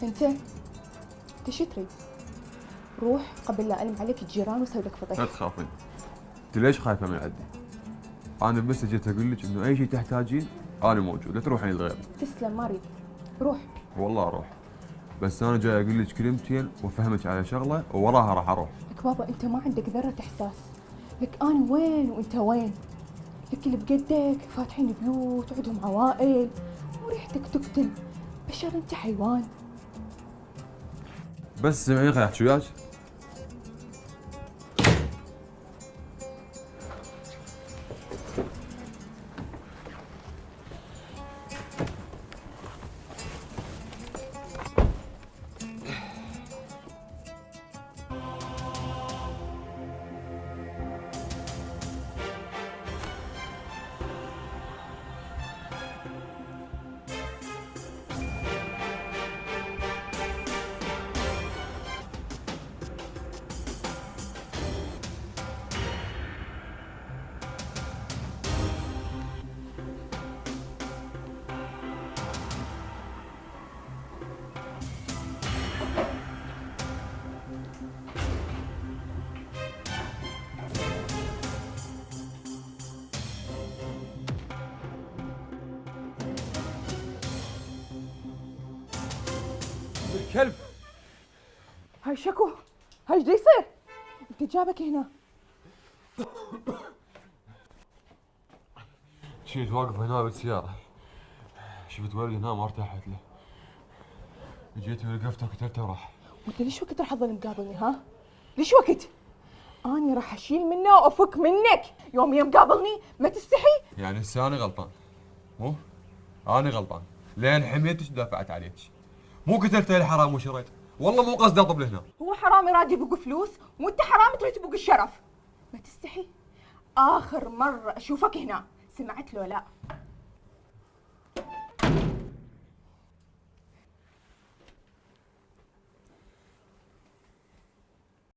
انت شو تريد؟ روح قبل لا ألم عليك الجيران واسوي لك لا فضيحة. تخافين. انت ليش خايفه من عندي؟ انا بس جيت اقول لك انه اي شيء تحتاجين انا موجود، لا تروحين لغيري. تسلم، ما اريد. روح. والله اروح، بس انا جاي اقول لك كلمتين وافهمك على شغله ووراها راح اروح. لك بابا انت ما عندك ذرة احساس. لك انا وين وانت وين؟ لك اللي بقدك فاتحين بيوت وعندهم عوائل وريحتك تقتل. بشر انت حيوان. بس سمعيني خليني احكي وياك. الكلب. هاي شكو، هاي ايش يصير؟ انت جابك هنا؟ كنت واقف هنا بالسياره، شفت ولدي هنا ما ارتحت له، جيت وقفته وقتلته وراح. وانت ليش وقت راح تظل مقابلني ها؟ ليش وقت؟ اني راح اشيل منه وافك منك يوم مقابلني، ما تستحي؟ يعني هسه انا غلطان، مو؟ انا غلطان، لين حميتك ودافعت عليك، مو قتلته الحرام وشريت، والله مو قصدي اطب هنا. هو حرام يراد يبوق فلوس وانت حرام تريد تبوق الشرف. ما تستحي؟ اخر مره اشوفك هنا، سمعت له لا؟